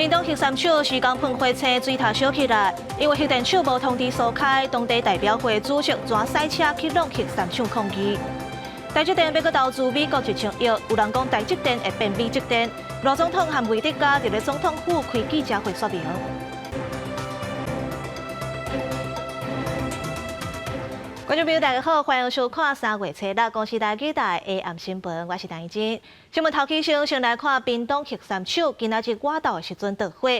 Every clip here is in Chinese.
屏东核三厂时间喷火车水塔烧起来，因为核电厂无通知所开，当地代表会主席转赛车去弄核三厂抗议。台积电要搁投资美国1,000亿，有人讲台积电会变美积电。罗总统和魏德嘉伫咧总统府开记者会说明。观众朋友大家好，欢迎收看3月7日公司台记台的暗新闻，我是陈怡珍。新闻头起先来看屏东核三厂今仔日外岛的时阵着火，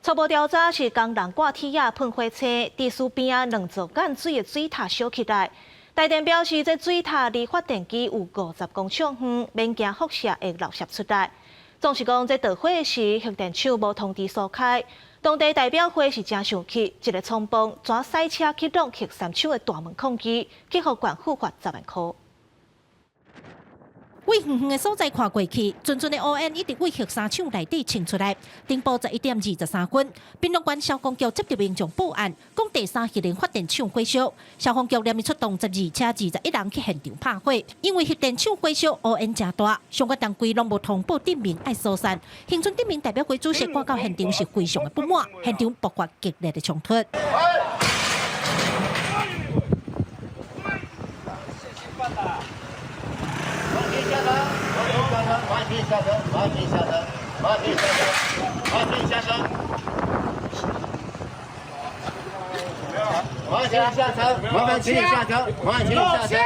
初步调查是工人挂铁啊喷火车，地厝边啊2座干水的水塔烧起来。台电表示，这水塔离发电机有50公尺远，免惊辐射会漏泄出来。总是讲这着火时核电厂无通知所开。当地代表会是真生气，一个冲锋转赛车去弄核三厂的大门抗议，去互县府罚10万块。为远远的所在看过去，阵阵的乌烟一直为核三厂内底冲出来。顶部11:23分，屏东县消防局接到民众报案，讲第3核能发电厂火烧，消防局连续出动12车21人去现场拍火。因为核电厂火烧乌烟真大，相关单位拢无通报顶面爱疏散。恒春顶面代表会主席赶到现场是非常的不满，现场爆发激烈的冲突。马上下车！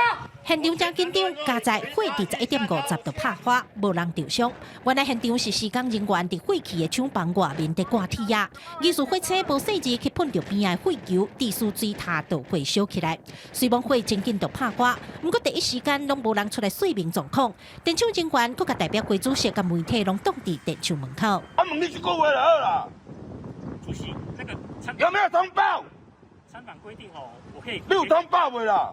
现场真紧张，加在火伫11:50就拍花，无人受伤。原来现场是施工人员伫废弃的厂房外面伫挂铁啊，疑似火车无细致去碰到边的废球，地势水塔就会烧起来。虽然火真紧就拍花，不过第一时间拢无人出来说明状况。电厂人员佮甲代表会主席甲媒体拢挡伫电厂门口。我问你一句话就好啦。主席，那个有没有通报？参访规定哦，我可以。你有通报未啦？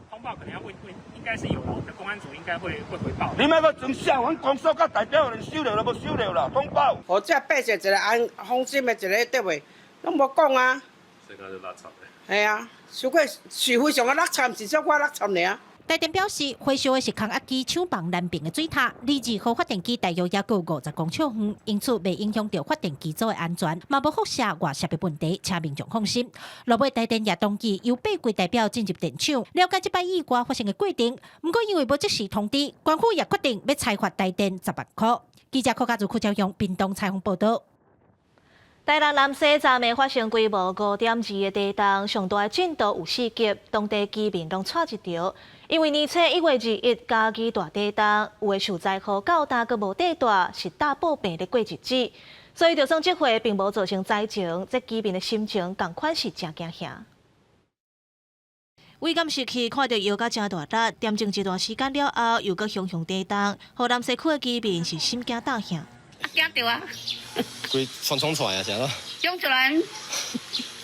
通报可能要问，应该是有了，我们的公安组应该会回报。你们个从消防公所甲代表人收了，无收了啦，通报。或者百姓一个安放心的一个对袂，拢无讲啊。这个就拉惨的。系啊，是非常的落惨，是小可落惨尔。台电表示，火烧的是空压机厂房南边的水塔，离2号发电机大约也有50公尺远，因此未影响到发电机组的安全，嘛无辐射外泄的问题，请民众放心。落尾台电也同意由8位代表进入电厂，了解这摆意外发生的过程。不过因为无即时通知，官府也决定要裁罚台电10万块。记者柯家族、柯朝阳屏东采访报道。台南南西站的发生规模5.2的地震，上大的震度有4级，当地居民拢吵一条。因为年初1月21家己大地震，有的受灾户到今阁无地大，是大宝病咧过日子，所以就算这回并无造成灾情，这居民的心情同款是真惊吓。伟感时期看到摇甲真大力，点静一段时间了后，又阁熊熊地震，互南西区的居民是心惊胆吓。惊到啊！规冲出来啊，啥咯？冲出来。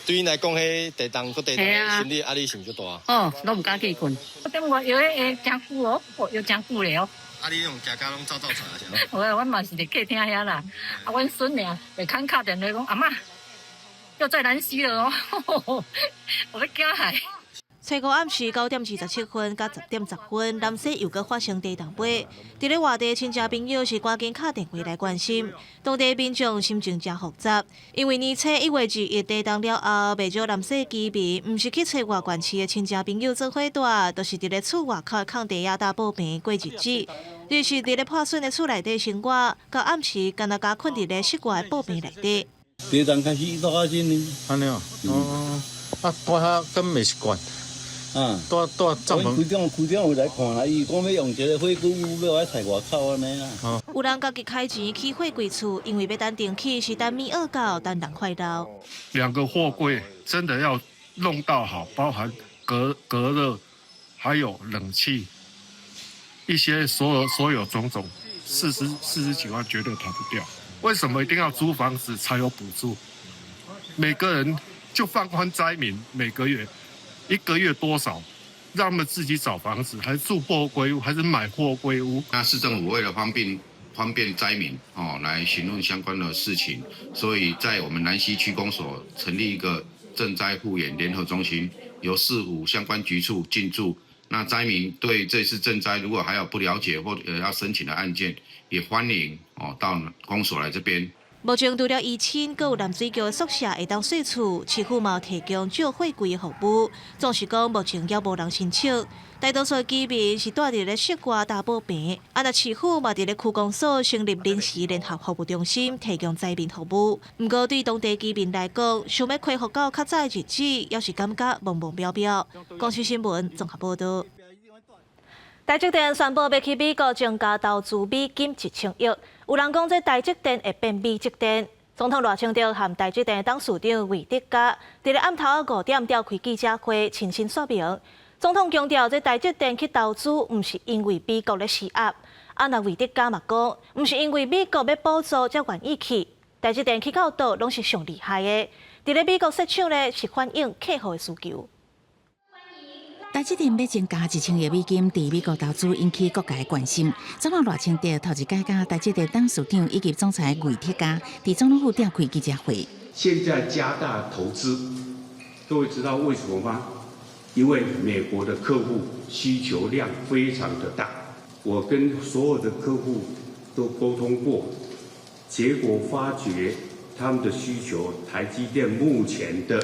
对因来讲，迄地动个地动，心理压力是毋足大。哦，都唔敢去困。我摇诶真久哦，摇真久咧哦。啊，你用家家拢走出来啥？我嘛是伫客厅遐啦，啊，阮孙俩会看敲电话讲阿嬷，又在南溪了哦，我要惊害。初五暗时9:27分到10:10分，南西又阁发生地动尾。伫咧外地亲戚朋友是赶紧打电话来关心，当地民众心情真复杂，因为年初1月21地动了后，袂少南西居民毋是去找外县市的亲戚朋友做伙住，都是伫咧厝外口的空地仔大保平过日子。尤其伫咧破损的厝内底生活，到暗时敢若加困伫咧室外的保平内底。地震开始大震呢，安尼哦，啊，大下咁未习惯。大帐篷。区长有来看啦，伊讲要用一个火锅要来菜外口安尼啦。有人家己开钱起火柜厝，因为要等电器是等米29，等人快到。2个货柜真的要弄到好，包含隔热，还有冷气，一些所有种种，40几万绝对逃不掉。为什么一定要租房子才有补助？每个人就放宽灾民每个月。1个月多少？让他们自己找房子，还是住货柜屋，还是买货柜屋？那市政府为了方便灾民来询问相关的事情，所以在我们南西区公所成立一个赈灾护援联合中心，由市府相关局处进驻，那灾民对这次赈灾如果还有不了解或要申请的案件，也欢迎到公所来这边。目前除了宜亲，阁有南水桥的宿舍会当睡厝，市府嘛有提供照会柜的服务。总是讲目前也无人申请，大多数居民是住伫咧室外大埔坪。那市府嘛伫咧区公所成立临时联合服务中心，提供灾民服务。不过对当地居民来讲，想要恢复到较早的日子，也是感觉懵懵渺渺。公司新闻综合报道。台积电宣布要去美国增加投资美金1000亿，有人讲这台积电会变美积电。总统赖清德和台积电董事长魏德嘉伫咧暗头5点召开记者会，亲身说明。总统强调，这台积电去投资，唔是因为美国咧施压。那魏德嘉嘛讲，唔是因为美国要补助才愿意去。台积电去到倒拢是上厉害的，伫咧美国设厂咧是反映客户的需求。台积电要增加1000亿美金伫美国投资，引起各界关心。总统赖清德头一届甲台积电董事长以及总裁魏德嘉伫总统府召开记者会。现在加大投资，各位知道为什么吗？因为美国的客户需求量非常的大，我跟所有的客户都沟通过，结果发觉他们的需求，台积电目前的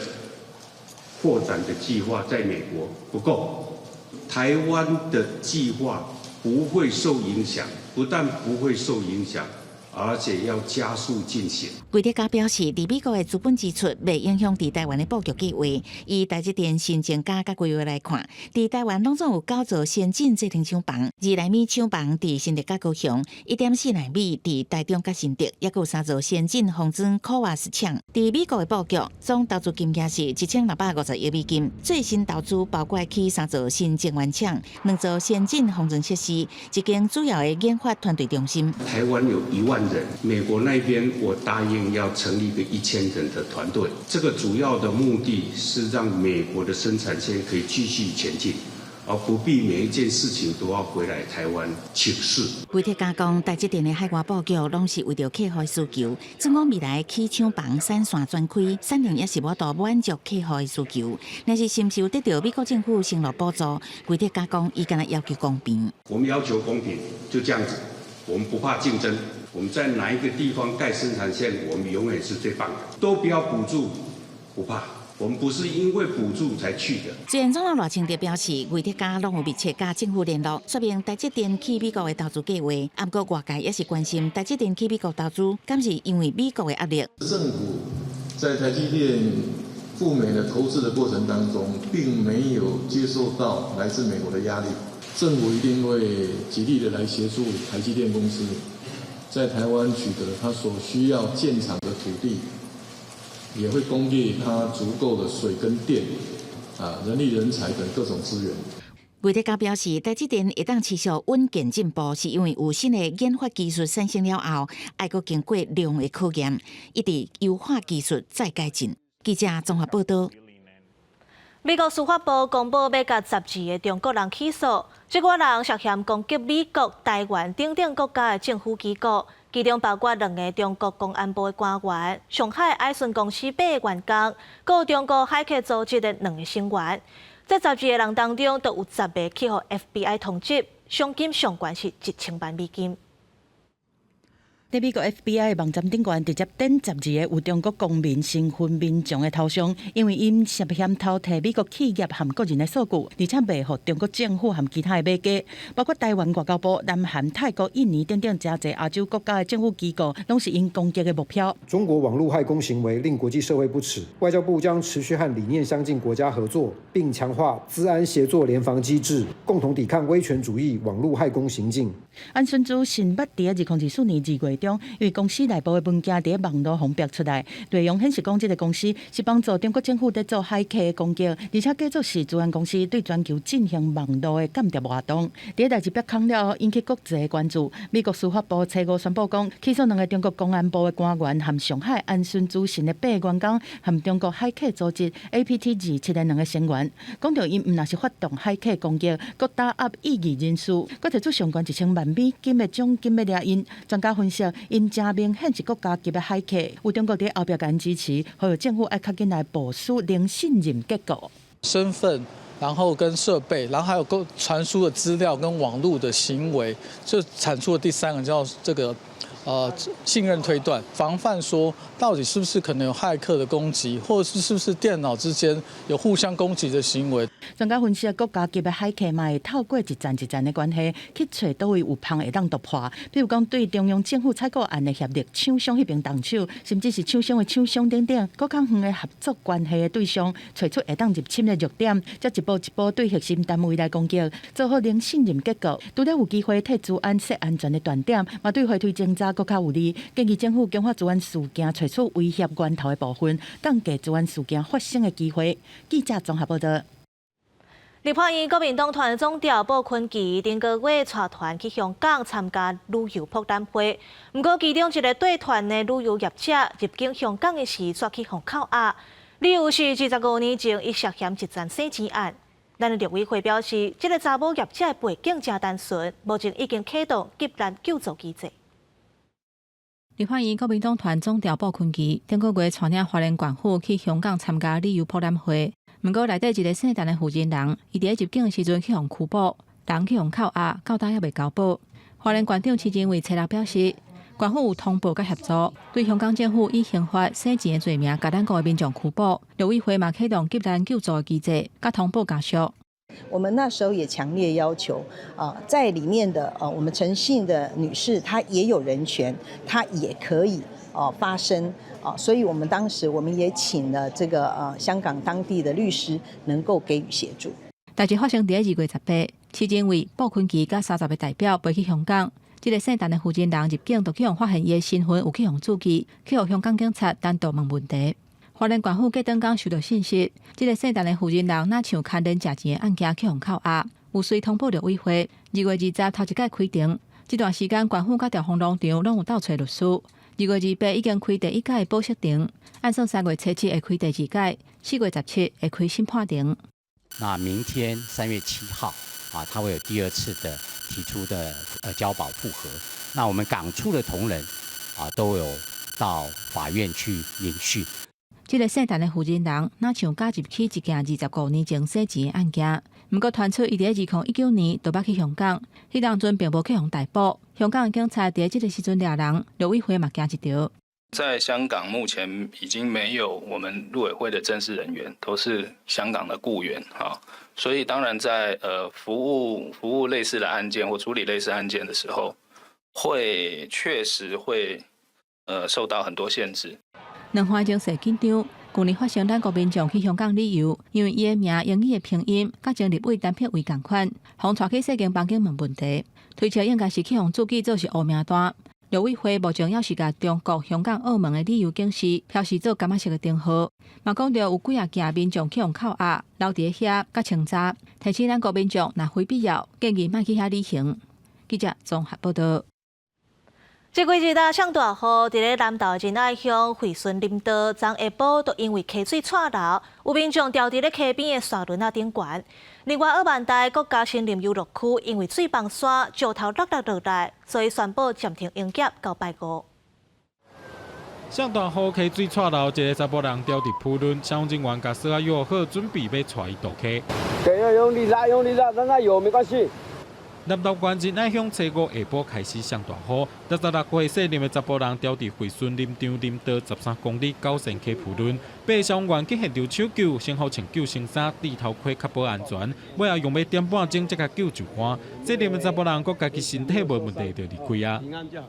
扩展的计划在美国不够，台湾的计划不会受影响，不但不会受影响，而且要加速进行。魏德嘉表示，伫美国的资本支出未影响伫台湾的布局计划。以台积电新增加甲规划来看，伫台湾拢总有9座先进智能厂房，2奈米厂房伫新竹甲高雄，1.4奈米伫台中甲新竹，也有3座先进封装科瓦斯厂。伫美国的布局总投资金额是1650亿美金，最新投资包括起3座新晶圆厂、2座先进封装设施，一间主要的研发团队中心。台湾有1万人，美国那边我答应要成立一个1000人的团队，这个主要的目的是让美国的生产线可以继续前进，而不必每一件事情都要回来台湾请示。魏德嘉讲，台积电的海外布局拢是为着客户的需求，总讲未来起厂房产线专开，产能也是无法满足客户的需求。若是深受得到美国政府承诺补助，魏德嘉讲，伊敢若要求公平。我们要求公平，就这样子，我们不怕竞争。我们在哪一个地方盖生产线，我们永远是最棒的，都不要补助，不怕。我们不是因为补助才去的。前总统赖清德表示，魏德嘉拢有密切甲政府联络，说明台积电去美国的投资计划。不过外界也是关心台积电去美国投资，敢是因为美国的压力？政府在台积电赴美的投资的过程当中，并没有接受到来自美国的压力。政府一定会极力的来协助台积电公司，在台湾取得它所需要建厂的土地，也会供给它足够的水跟电，人力人才等各种资源。魏德嘉表示，台积电会当持续稳健进步，是因为有新的研发技术产生了后，还阁经过量的考验，一直优化技术再改进。记者综合报道。美国司法部公布要甲12个中国人起诉，这个人涉嫌攻击美国、台湾等等国家的政府机构，其中包括2个中国公安部的官员、上海爱信公司8个员工，还有中国海客组织的2个成员。这12个人当中，都有10个去互 FBI 通缉，赏金上悬是1000万美金。在美国 FBI 网站顶悬直接登12个有中国公民身份民众的头像，因为因涉嫌偷摕美国企业和个人的数据，而且未互中国政府和其他的买家，包括台湾外交部、南韩、泰国、印尼等等真侪亚洲国家的政府机构，拢是因攻击的目标。中国网络害攻行为令国际社会不齿，外交部将持续和理念相近国家合作，并强化资安协作联防机制，共同抵抗威权主义网络害攻行径。安顺珠新捌伫2024年2月中，因为公司内部的文件伫网络红标出来，内容显示讲，这个公司是帮助中国政府在做骇客的攻击，而且继续是资源公司对全球进行网络的间谍活动。这代志曝光了后，引起国际的关注。美国司法部初5宣布讲，起诉2个中国公安部的官员和上海安顺珠新的8个员工，和中国骇客组织 APT27的2个成员，讲到因毋但是发动骇客攻击，佮打压异议人士，佮提出上悬1000万美金的奖金要掠因。专家分析，因正明显是国家级的骇客，有中国伫后壁支持，还有政府爱较紧来部署零信任结构。身份然后跟设备，然后还有传输的资料跟网络的行为，就产出了第3个叫这个信任推断，防范说到底是不是可能有骇客的攻击，或者是不是电脑之间有互相攻击的行为。专家分析，国家级的骇客嘛会透过一站一站的关系，去找倒位有棚会当突破。比如讲，对中央政府采购案的协力厂商迄边动手，甚至是厂商的厂商等等，各较远的合作关系的对象，找出会当入侵的弱点，再一步一步对核心单位来攻击，做好零信任结构。除了有机会替治安设安全的断点，嘛对回推侦查更较有利。建议政府强化治安事件，找出威胁源头的部分，降低治安事件发生的机会。记者综合报道。立法院国民党团总召鲍坤琪顶个月带团去香港参加旅游博览会，不过其中一个带团的旅游业者入境香港的时抓去巷口押，理由是25年前伊涉嫌一桩洗钱案。咱的陆委会表示，这个查某业者的背景真单纯，目前已经启动急难救助机制。立法院国民党团总召鲍坤琪顶个月带领花莲县府去香港参加旅游博览会。不过，内底一个姓陈的负责人，伊伫入境的时阵去互拘捕，人去巷口押，到今也未交保。花莲县长徐正伟初六表示，县府有通报甲协助，对香港政府以刑法洗钱的罪名，甲咱国的民众拘捕。陆委会嘛启动急难救助的机制，甲通报家属。我们那时候也强烈要求，在里面的我们陈姓的女士，她也有人权，她也可以发声。所以我们当时也请了这个香港当地的律师，能够给予协助。代志发生伫2月18日，徐正伟、鲍坤琪甲30个代表飞去香港。这个姓陈的负责人入境，就去互发现伊的身份有去互注记，去互香港警察单独问问题。花莲县府隔当天收到信息，这个姓陈的负责人若像牵连食钱的案件去巷口押，有随通报陆委会。2月20头一届开庭，这段时间县府甲调防农场拢有斗找律师。2月28已经开第1届保释庭，按算3月17会开第2届，4月17会开审判庭。那明天3月7号他会有第2次的提出的交保复核。那我们港处的同仁都有到法院去聆讯。这个姓陈的负责人，若像加入去一件25年前洗钱的案件，不过传出伊伫2019年就捌去香港，迄当阵并无去互逮捕。香港的警察伫这个时阵抓人，陆委会嘛惊一条。在香港目前已经没有我们陆委会的正式人员，都是香港的雇员所以当然在服务类似的案件或处理类似案件的时候，确实会受到很多限制。两方情势紧张，去年发生咱国民众去香港旅游，因为伊的名英语的拼音，甲前立委单片为同款，互带去世间房间问问题，推测应该是去互注记做是黑名单。陆委会目前要是甲中国、香港、澳门的旅游警示标示做感染式的灯号，嘛讲到有几件民众去巷口押，留伫遐甲清查，提醒咱国民众若非必要，建议莫去遐旅行。记者综合报道。这几日上大雨，伫咧南投仁爱乡惠顺林道，昨下晡都因为溪水岔流，有民众掉伫咧溪边的沙轮顶悬。另外，二万大国家森林游乐区因为水崩山石头落来，所以宣布暂停营业到拜五。上大雨溪水岔流，一个查甫人掉伫铺轮，消防人员甲扫啊约好，准备要带伊渡溪。用力拉，让它有没关系。南投县仁爱乡初5下晡开始上大雨，16岁细林的查甫人掉伫惠顺林场林道13公里9线溪铺轮，被消防员去现场抢救，先后穿救生衫、戴头盔确保安全，尾后用要点半钟才甲救就完。细林的查甫人佮家己身体无问题就离开啊。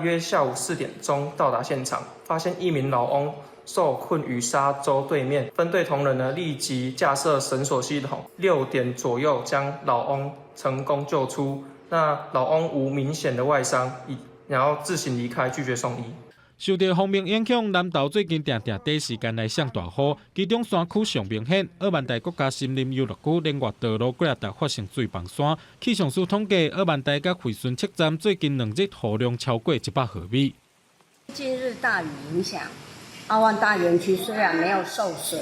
约下午4点钟到达现场，发现一名老翁受困于沙洲对面，分队同仁呢立即架设绳索系统，6点左右将老翁成功救出。那老翁无明显的外伤，然后自行离开，拒绝送医。受到风面影响，南投最近常第一时间来上大雨，其中山区上明显。二万大国家森林游乐区连外道路几日发生水崩山，气象署统计，二万大甲惠顺测站最近2日雨量超过100毫米。近日大雨影响，阿万大园区虽然没有受损，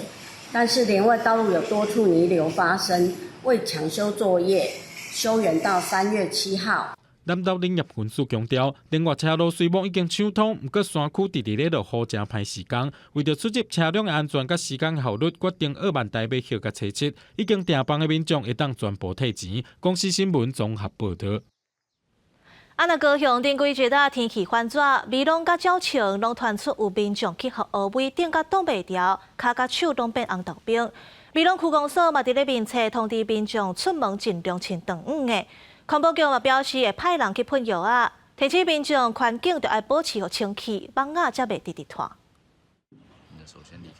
但是连外道路有多处泥流发生，为抢修作业。修园到3月7号。南投林业分署强调，另外车路虽然已经抢通，不过山区直直咧落雨真歹时间，为着出入车辆的安全甲时间效率，决定2万台买票甲车漆，已经订房的民众会当全部退钱。公司新闻综合报道。那高雄顶几日天气反转，微浪甲鸟晴拢传出有民众去互乌尾顶甲挡袂牢，脚甲手拢变红豆冰。微浪区公所嘛伫咧面册通知民众出门尽量穿长裤的。环保局嘛表示会派人去喷药啊，提醒民众环境要保持好清气，蚊仔才袂直直拖。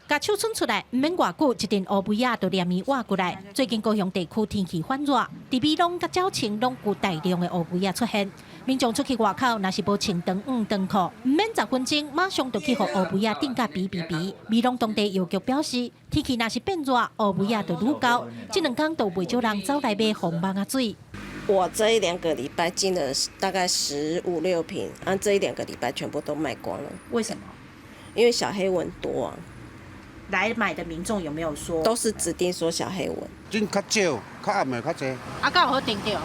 甲手伸出来，唔免偌久，一阵乌尾仔就连绵挖过来。最近高雄地区天气反热，伫微浪甲鸟晴拢有大量的乌尾仔出现。民众出去外口，若是无穿长裤长裤，唔免10分钟，马上就去互乌尾仔顶甲比。微浪当地邮局表示，天气若是变热，乌尾仔就愈高。这2天都袂少人走来买红蚊仔水。我这1-2个礼拜进了大概15-16瓶，这1-2个礼拜全部都卖光了。为什么？因为小黑蚊多啊。来买的民众有没有说？都是指定说小黑蚊。真较少，较暗的较多。敢有好订到？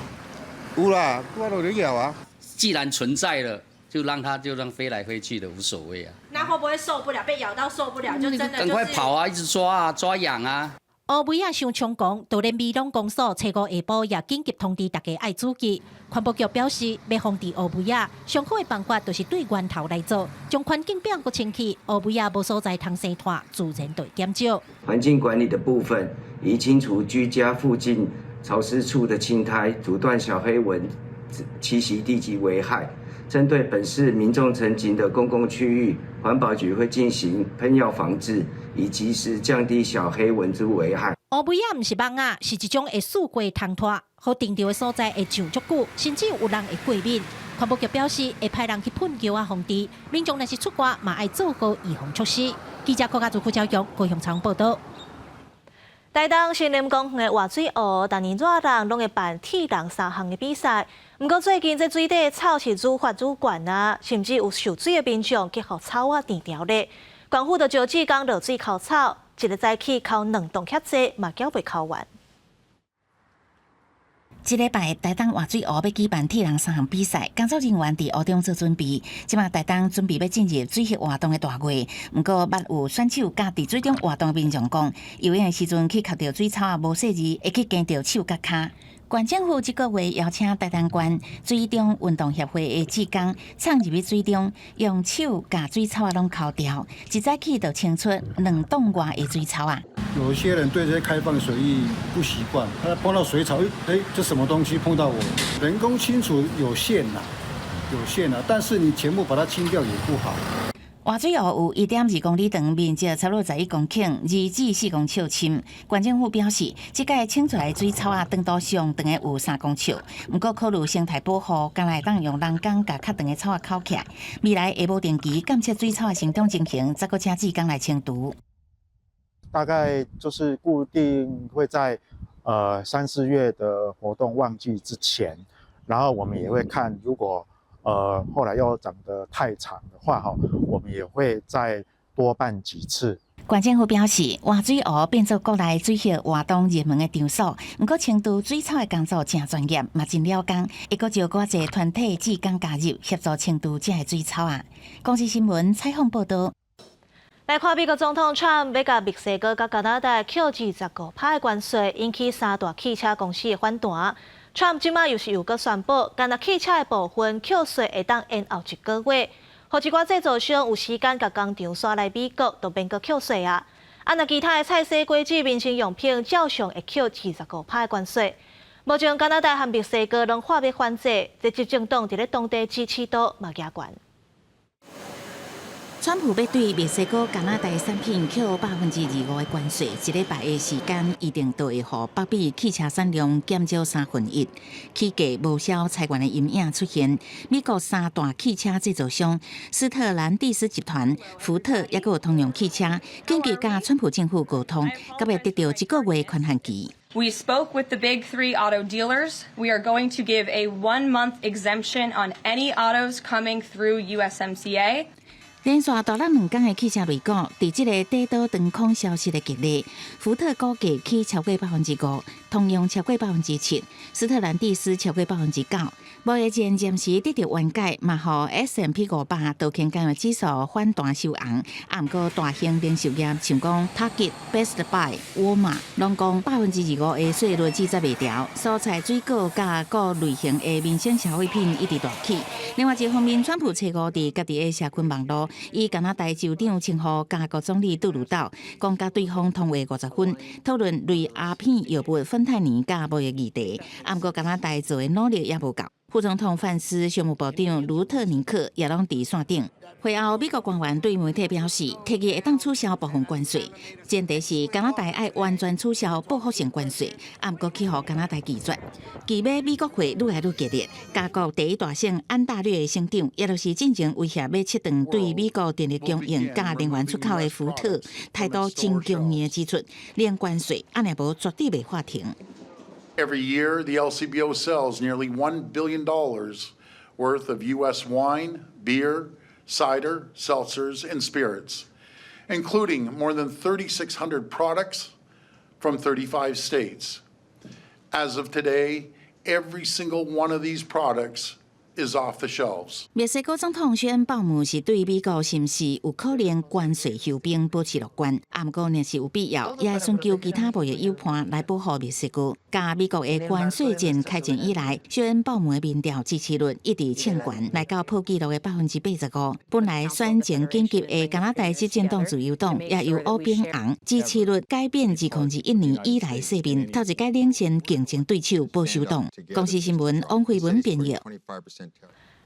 有啦，我都有啊。既然存在了，就让飞来飞去的，无所谓啊。那会不会受不了？被咬到受不了，就真的赶快跑啊！一直抓痒啊！乌尾仔伤猖狂，就连微浪公所初5下晡也紧急通知大家爱注意。环保局表示，要防治乌尾仔，上好的办法就是对源头来做，将环境变个清气，乌尾仔无所在通生拖，自然就会减少。环境管理的部分，宜清除居家附近潮湿处的青苔，阻断小黑蚊栖息地及危害。针对本市民众曾经的公共区域，环保局会进行喷药防治，以及时降低小黑蚊之危害。乌尾仔唔是蚊仔，是一种会四季通拖，好定着的所在会上足久，甚至有人会过敏。环保局表示，会派人去喷药啊防治，民众若是出外嘛爱做好预防措施。记者柯家族副教育高雄场报道。台东新林公园的活水湖，逐年热人拢会办铁人3项的比赛。不过最近这水底草是愈发愈悬啊，甚至有受水的民众去互草啊填条咧。官府就招志工落水扣草，一个早起扣2栋遐济，嘛缴袂扣完。这礼拜台东活水湖要举办铁人3项比赛，工作人员伫湖中做准备。即马台东准备要进入水域活动的大月，不过捌有选手甲伫水中活动的民众讲，游泳的时阵去扣到水草啊无细字，会去惊到手甲骹。县政府这个月邀请台东县水中运动协会的志工闯入去水中，用手甲水草啊拢扣掉，一早起就清出2栋外的水草啊。有些人对这些开放水域不习惯，他碰到水草，这什么东西碰到我？人工清除有限啦，但是你全部把它清掉也不好。活水湖有1.2公里长，面积差不多11公顷，2至4公尺深。县政府表示，这届清出来的水草啊，长度上长的有3公尺。不过考虑生态保护，将来当用人工把较长的草啊扣起来。未来下无定期监测水草的生长情形，再搁请志工来清除。大概就是固定会在3、4月的活动旺季之前，然后我们也会看，如果后来要长得太长的话，我们也会再多办几次。县政府表示，活水湖变作国内水域活动热门的场所，不过清除水草的工作真专业，嘛真了工，会阁招偌济团体志工加入协助清除这些水草啊。公司新闻采访报道。来看美国总统 Trump 要甲墨西哥甲加拿大扣25%的关税，引起3大汽车公司的反弹。Trump 即马又搁宣布，干那汽车的部分扣税会当延后1个月，互一寡制造商有时间甲工厂刷来美国，就免搁扣税啊。那其他的菜色、果子、民生用品照常会扣25%的关税。目前加拿大和墨西哥拢化别反制，这执政党伫咧当地支持度嘛加悬。川普要对墨西哥、加拿大产品扣25%的关税，一礼拜的时间一定都会予北美汽车产量减少1/3，起价无效裁员的阴影出现。美国3大汽车制造商斯特兰蒂斯集团、福特也有通用汽车，紧急甲川普政府沟通，甲要得到1个月宽限期。We spoke with the big 3 auto dealers. We are going to give a 1-month exemption on any autos coming through USMCA. 连续大浪2天的汽车类股，伫即个底岛长空消息的激励，福特股价起超过5%，通用超过7%，斯特兰蒂斯超过9%。贸易战暂时得到缓解，嘛互 S&P 500道琼工业指数反弹收红，啊，毋过大型零售业像讲 Target、Best Buy、沃尔玛，拢讲2%的税率制裁袂调，蔬菜、水果甲各类型的民生消费品一直大起。另外一方面，川普切5伫家己的社群网络，以加拿大州长称呼加国总理杜鲁道，讲甲对方通话50分，讨论类鸦片药物芬太尼甲贸易议题，啊，毋过加拿大做的努力也无够。副总统范斯、商务部长卢特尼克也拢伫线顶。会后，美国官员对媒体表示，提议会当取消部分关税，前提是加拿大爱完全取消报复性关税，啊，毋过去互加拿大拒绝。期尾美国会愈来愈激烈，加国第一大省安大略的省长，也就是进前威胁要切断对美国电力供应甲能源出口的福特，态度真强硬指出，连关税安尼无绝对袂法庭。Every year, the LCBO sells nearly $1 billion worth of U.S. wine, beer, cider, seltzers, and spirits, including more than 3,600 products from 35 states. As of today, every single one of these products is off the shelves. 墨西哥总统宣鲍姆是对美国是毋是有可能关税休兵保持乐观，啊，毋过若是有必要，也会寻求其他贸易友伴来保护墨西哥。加美国的关税战开战以来，宣鲍姆的民调支持率一直欠悬，来到破纪录的85%。本来选前紧急的加拿大执政党自由党也由乌变红，支持率改变2021年以来世面，头一届领先竞争对手保守党。公司新闻王慧文编译。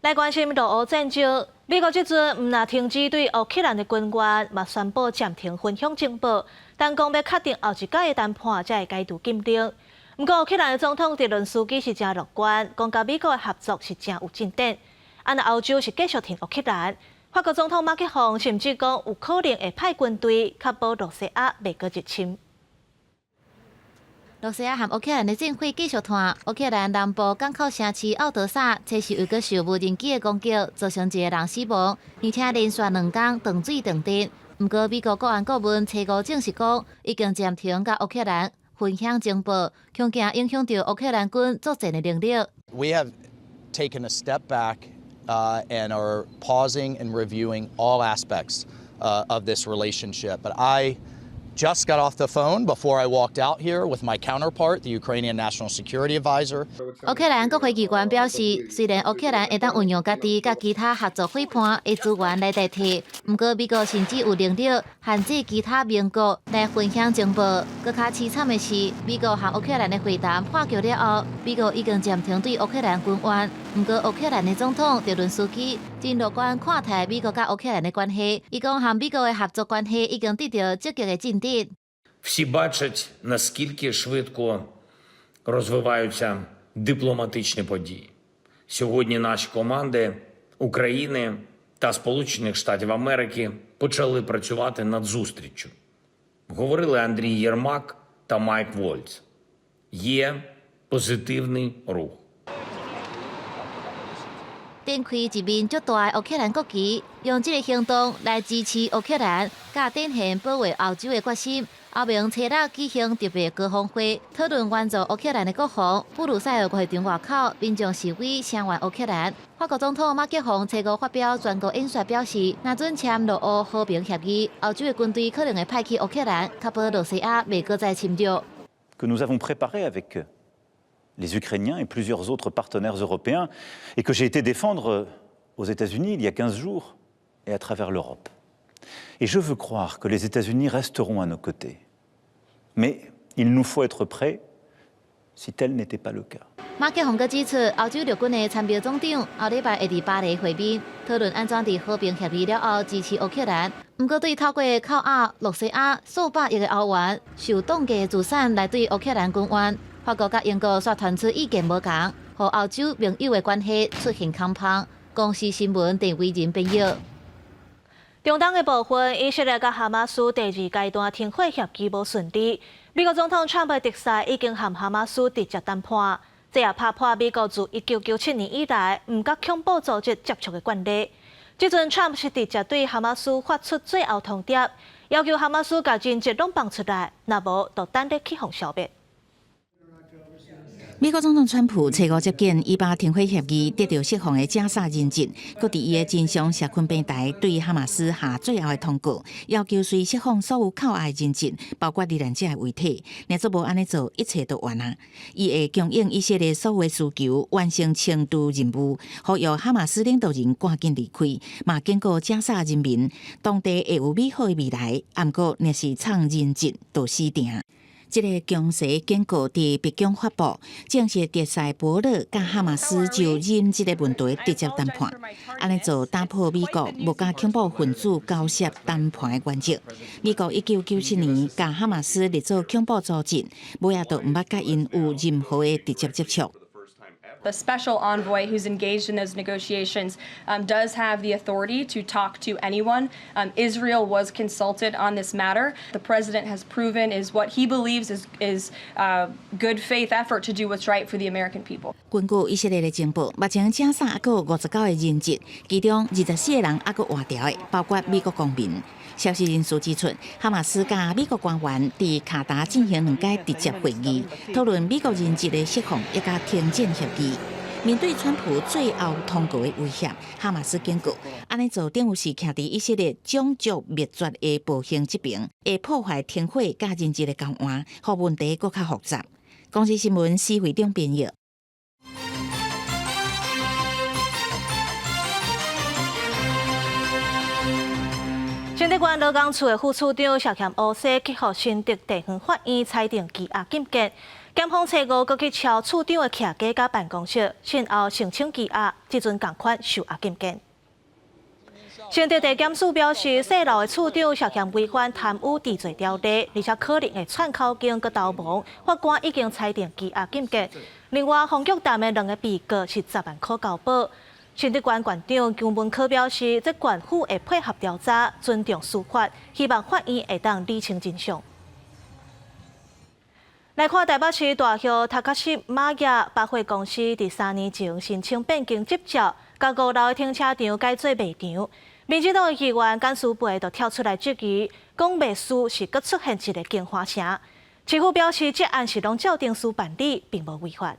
来关心俄乌战争，美国这阵唔但停止对乌克兰的军援，嘛宣布暂停分享情报，但讲要确定后一届的谈判才会解除禁令。不过乌克兰的总统泽伦斯基是真乐观，讲甲美国的合作是真有进展。啊，那欧洲是继续挺乌克兰，法国总统马克龙甚至讲有可能会派军队确保罗西亚袂阁入侵。罗西亚和乌克兰的战火继续谈，乌克兰南部港口城市奥德萨，测试又搁受无人机的攻击，造成1个人死亡，而且连续2天断水断电。不过，美国国安顾问车5证实讲，已经暂停甲乌克兰分享情报，恐惊影响到乌克兰军作战的能力。We have taken a step back and are pausing and reviewing all aspects of this relationship. But I just got off the phone before I walked out here with my counterpart, the Ukrainian National Security Advisor. 乌克兰国会机关表示，虽然乌克兰会当运用家己甲其他合作伙伴的资源来代替，不过美国甚至有能力限制其他盟国来分享情报。更较凄惨的是，美国和乌克兰的会谈破局了后，美国已经暂停对乌克兰军援。不过，乌克兰的总统泽伦斯基真乐观看待美国甲乌克兰的关系，伊讲和美国的合作关系已经得到积极的进展。Всі бачать, наскільки швидко розвиваються дипломатичні події. Сьогодні наші команди України та Сполучених Штатів Америки почали працювати над зустріччю. Говорили Андрій Єрмак та Майк Вольц. Є позитивний рух. 展开一面足大的乌克兰国旗，用这个行动来支持乌克兰，甲展现保卫欧洲的决心。后明初六举行特别高峰会，讨论援助乌克兰的国防。布鲁塞尔国会场外口，民众示威声援乌克兰。法国总统马克龙初五发表全国演说，表示，若准签俄乌和平协议，欧洲的军队可能会派去乌克兰，确保罗西亚袂阁再侵略。Que nous avons préparé avec les Ukrainiens et plusieurs autres partenaires européens, et que j'ai été défendre aux États-Unis il y a 15 jours, et à travers l'Europe. Et je veux croire que les États-Unis resteront à nos côtés. Mais il nous faut être prêts si tel n'était pas le cas. 马克龙指出，欧洲陆军的参谋总长后礼拜会伫巴黎会面，讨论安怎伫和平协议了后支持乌克兰。不过，对透过扣押罗西亚数百亿的欧元受冻结资产来对乌克兰军援，法国甲英国却传出意见无同，和欧洲盟友的关系出现空碰。公司新闻郑伟仁编译。中东的部分，以色列甲哈马斯第2阶段停火协议无顺利。美国总统川普的特使已经和哈马斯直接谈判，这也打破美国自1997年以来唔甲恐怖组织接触的惯例。即阵 Trump 是直接对哈马斯发出最后通牒，要求哈马斯甲人质拢放出来，若无就等咧起哄消灭。美国总统川普初五接见以巴停火协议得到释放的加沙人质，佮伫伊的真相社群平台对哈马斯下最后的通告，要求随释放所有扣押人质，包括罹难者的遗体。若做无安尼做，一切都完啊！伊会供应以色列所有的需求，完成迁都任务，呼吁哈马斯领导人赶紧离开，嘛警告加沙人民，当地会有美好的未来。毋过，若是藏人质，就死定。这个强势警告伫白宫发布，正是特塞伯勒甲哈马斯就任这个问题直接谈判，安尼做打破美国无甲恐怖分子交涉谈判的原则。美国1997年甲哈马斯列做恐怖组织，尾也都毋捌甲因有任何的直接接触。The special envoy who's engaged in those negotiations does have the authority to talk to anyone. Israel was consulted on this matter. The president has proven is what he believes is good faith effort to do what's right for the American people. 根据以色列的情报，目前加沙还有59个人质，其中24个人还有活条的，包括美国公民。消息人士指出，哈马斯甲美国官员伫卡达进行2届直接会议，讨论美国人质的释放，也甲停战协议。面对川普最后通告的威胁，哈马斯警告，安尼做等于是徛伫以色列种族灭绝的暴行这边，会破坏停火甲人质的交换，互问题更较复杂。公司新闻施会长编译。新竹县劳工处的副处长邵欠乌西去互新竹地方法院裁定羁押禁见，检方初五搁去敲处长的徛家甲办公室，先后申请羁押，即阵同款受押禁见。新竹地检署表示，涉漏的处长涉嫌违反贪污治罪条例，而且可能会串口径佮逃亡，法官已经裁定羁押禁见。另外，风局谈的2个被告是10万块交保。新竹县县长姜文科表示，这县府会配合调查，尊重司法，希望法院会当理清真相。来看台北市大溪塔克西玛雅百货公司，伫3年前申请变更执照，甲5楼的停车场改做卖场。民进党的议员简书培就跳出来质疑，讲卖书是搁出现一个镜花城。市府表示，这案是拢照定书办理，并无违法。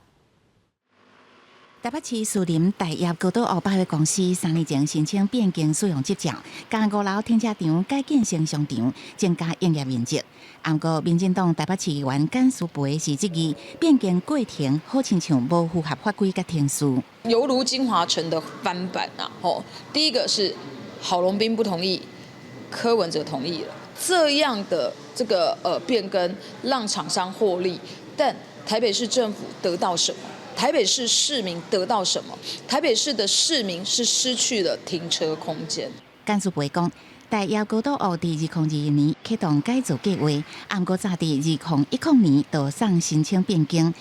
台北市士林大业高岛屋百货公司3年前申请变更使用执照，将5楼停车场改建成商场，增加营业面积。不过，民进党台北市议员简书培是质疑变更过程好亲像无符合法规甲程序，犹如金华城的翻版啊！第一个是郝龙斌不同意，柯文哲同意了，这样的这个变更让厂商获利，但台北市政府得到什么？台北市市民得到什么？台北市的市民是失去了停车空间。简书培讲，大业高岛屋伫2021年启动改造计划，不过早伫2010年就送申请变更，予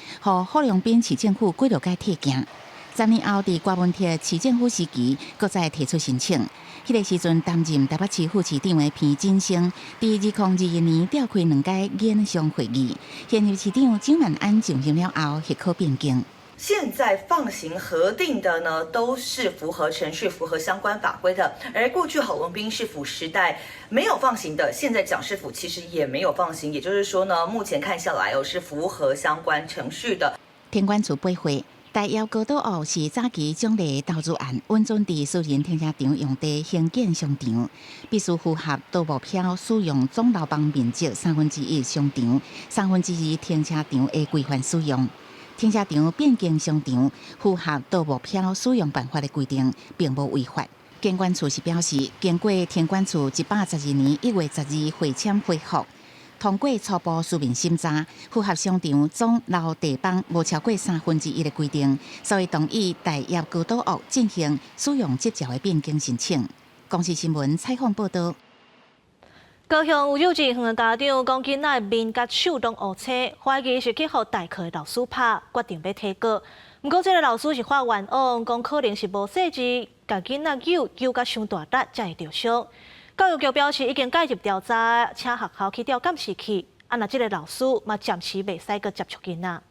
郝龙斌市政府几落届退件。3年后，伫郭文铁市政府时期，搁再提出申请。迄个时阵担任台北市副市长的偏金星，伫2021年召开2届研商会议，现任市长蒋万安上任了后，许可变更。现在放行核定的呢，都是符合程序、符合相关法规的。而过去郝龙斌市府时代没有放行的，现在蒋市府其实也没有放行。也就是说呢，目前看下来是符合相关程序的。天管处背回，大业高岛屋是早期奖励投资案，稳准伫私人停车场用地兴建商场，必须符合倒目标使用总楼房面积1/3商场、1/3停车场的规范使用。停车场变更商场符合倒目标使用办法的规定，并无违法。监管处是表示，经过天管处112年1月12日会签回复，通过初步书面审查，符合商场总楼地方无超过1/3的规定，所以同意大业高岛屋进行使用执照的变更申请。公司新闻采访报道。高雄有幼稚园的家长讲，囡仔面甲手拢乌青，怀疑是去互代课的老师拍，决定要提告。不过，这个老师是发冤枉，讲可能是无细致，甲囡仔揪甲伤大力，才会着伤。教育局表示已经介入调查，请学校去调监视器。若这个老师嘛暂时袂使阁接触囡仔。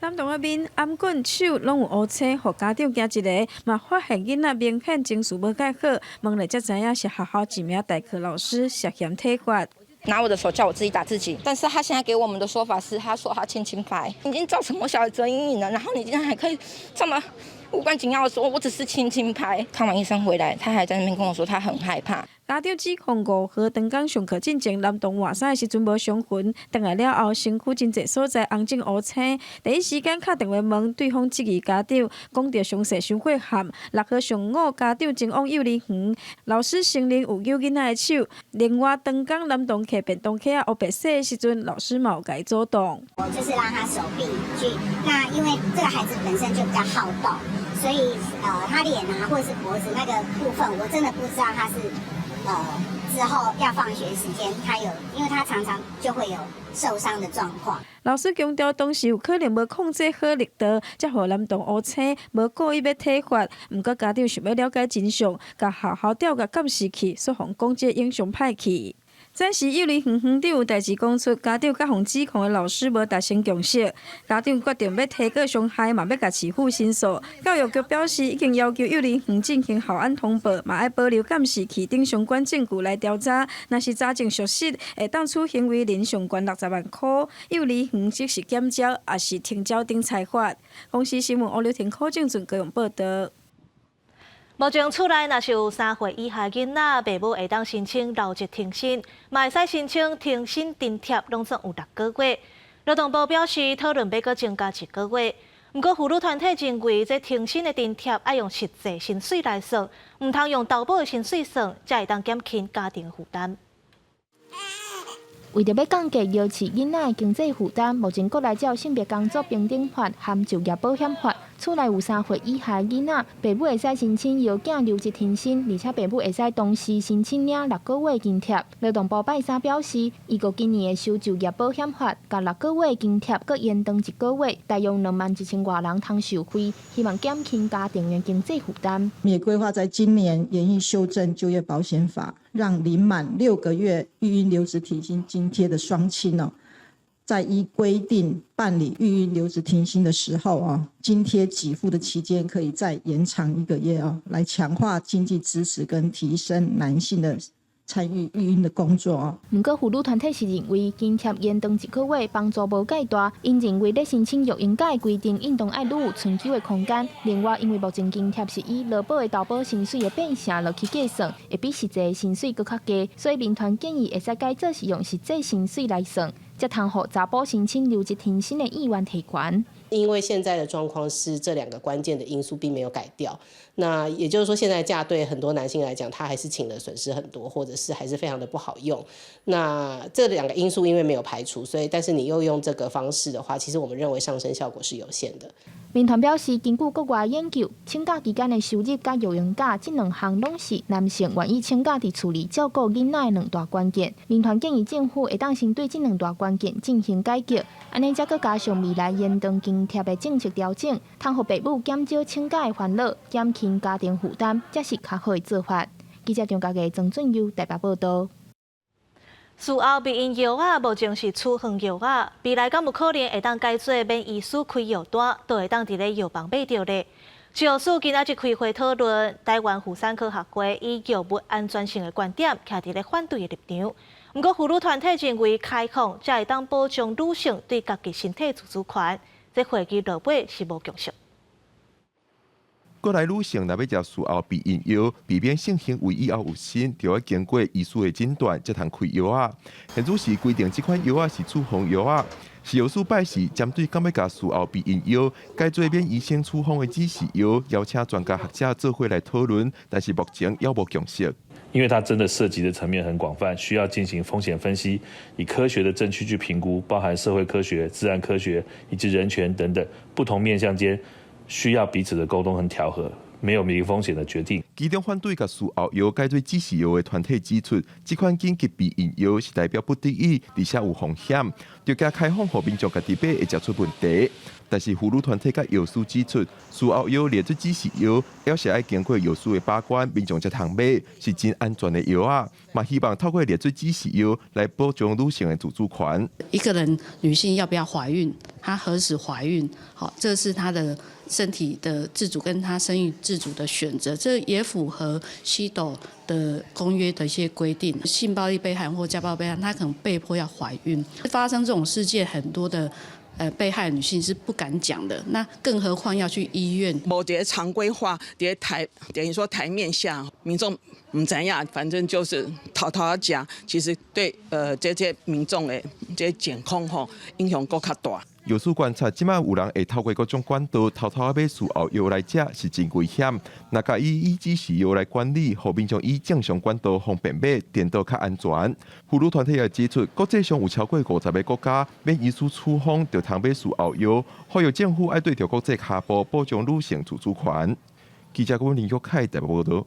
南洞仔面颔管手拢有乌青，互家长惊一个，嘛发现囡仔明显情绪无介好，问了才知影是学校一名代课老师涉嫌体罚。拿我的手叫我自己打自己，但是他现在给我们的说法是，他说他轻轻拍，已经造成我小孩子的阴影了，然后你竟然还可以这么无关紧要的说，我只是轻轻拍。看完医生回来，他还在那边跟我说他很害怕。家长指控5号长工上课进前，南洞换衫的时阵无伤痕，回来了后身躯真侪所在红肿乌青，第一时间敲电话问对方质疑家长，讲到详细伤血含6号上午家长前往幼儿园，老师承认有揪囡仔的手。另外，长工南洞客便当客黑白洗的时阵，老师嘛有甲伊阻挡。我就是让他手臂去，那因为这个孩子本身就比较好动，所以他脸啊或者是脖子那个部分，我真的不知道他是。之后要放学时间，因为他常常就会有受伤的状况。老师强调，当时有可能无控制好力道，才互南洞乌青，无故意要体罚。不过家长想要了解真相，甲学校调甲监视器，说互讲这影响歹去。暂时幼儿园园长有代志讲出，家长甲互指控的老师无达成共识，家长决定要提告伤害，嘛要甲市府申诉。教育局表示，已经要求幼儿园进行校安通报，嘛要保留监视器等相关证据来调查。若是查证属实，会当处行为人上悬60万块，幼儿园即是减缴，也是停缴等裁罚。公司新闻吴柳婷、柯正俊高雄报道。目前厝内若是有3岁以下囡仔，父母会当申請留職停薪，嘛會使申請停薪津貼，攏總有6個月。勞動部表示，討論要閣增加1個月。不過，婦女團體認為，這停薪的津貼要用實際薪水來算，唔通用投保的薪水算，才會當減輕家庭負擔。为着要降低幼稚囡仔的經濟負擔，目前國內只有性別工作平等法含就業保險法。厝內有3歲以下囡仔，父母會使申請養囝留職停薪，而且父母會使同時申請領6個月津貼。勞動部拜三表示，依個今年的修就業保險法，甲6個月津貼閣延長1個月，大約21000多人通受惠，希望減輕家庭的經濟負擔。也規劃在今年研議修正就業保險法，讓臨滿6個月育嬰留職停薪津貼的雙親在依規定辦理育嬰留職停薪的時候津貼給付的期間可以再延長1個月來強化經濟支持跟提升男性的參與育嬰的工作不過，婦女團體是認為津貼延長1個月幫助無介大，因認為咧申請育嬰假的規定應當愛愈有存求的空間。另外，因為目前津貼是以勞保的投保薪水的變成落去計算，會比實際的薪水閣較低，所以民團建議會使改做是用實際薪水來算。才通互查甫申請留職停薪的意願提權。因为现在的状况是这2个关键的因素并没有改掉，那也就是说，现在假对很多男性来讲，他还是请的损失很多，或者是还是非常的不好用。那这2个因素因为没有排除，所以但是你又用这个方式的话，其实我们认为上升效果是有限的。民团表示，根據國外研究，請假期間的收入甲育嬰假這2項攏是男性願意請假佇厝裡照顧囡仔的2大關鍵。民團建議政府會當先對這2大關鍵進行改革，安尼才閣加上未來延長津貼的政策調整，通互父母減少請假的煩惱，減輕家庭負擔，才是較好的做法。記者張家嘅曾俊佑台北報道。事後避孕藥目前是處方藥未來敢有可能會當改做免醫師開藥單，都會當佇咧藥房買到咧。藥署今仔日開會討論，台灣婦產科學會以藥物安全性的觀點，徛佇咧反對的立場。不過，婦女團體認為開放才會當保障女性對家己身體自主權。這會議落尾是無共識。國內女性若要食事後避孕藥，避免性行為以後有身，就要經過醫師的診斷，才通開藥啊。現主是規定這款藥是處方藥是藥師拜時針對敢要甲事後避孕藥改做免醫生處方的指示藥，邀請專家學者做伙來討論，但是目前還無共識。因為它真的涉及的層面很廣泛，需要進行風險分析，以科學的證據去評估，包含社會科學、自然科學以及人權等等不同面向間。需要彼此的溝通和調和，沒有零風險的決定。其中反对甲事后药改做指示药的团体指出，这款紧急避孕药是代表不得已，而且有风险，要加开放互民众家己买会食出问题。但是妇女团体甲药师指出，事后药列做指示药，要是爱经过药师的把关，民众才通买，是真安全的药啊。嘛希望透过列做指示药来保障女性的自主权。一个人女性要不要怀孕，她何时怀孕，好，这是她的身体的自主跟她生育自主的选择，这也符合CEDAW的公约的一些规定。性暴力被害人或家暴被害人，她可能被迫要怀孕，发生这种事件，很多的。被害女性是不敢讲的，那更何况要去医院。无在常规化，等于说台面下，民众唔知影，反正就是偷偷讲，其实对这些民众的这健康吼影响更较大。药师观察，即摆有人会透过各种管道偷偷买事后药来食，是真危险。若甲以指示药来管理，互民众以正常管道方便买，颠倒较安全。妇女团体也指出，国际上有超过50个国家免医师处方就通买事后药，呼吁政府爱对着国际下步，保障女性自主权。记者郭林玉凯台北报道。